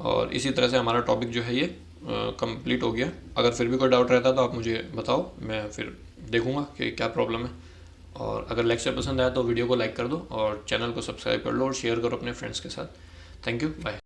A: और इसी तरह से हमारा टॉपिक जो है ये कंप्लीट हो गया। अगर फिर भी कोई डाउट रहता तो आप मुझे बताओ, मैं फिर देखूँगा कि क्या प्रॉब्लम है। और अगर लेक्चर पसंद आया तो वीडियो को लाइक कर दो, और चैनल को सब्सक्राइब कर लो, और शेयर करो अपने फ्रेंड्स के साथ। Thank you, bye.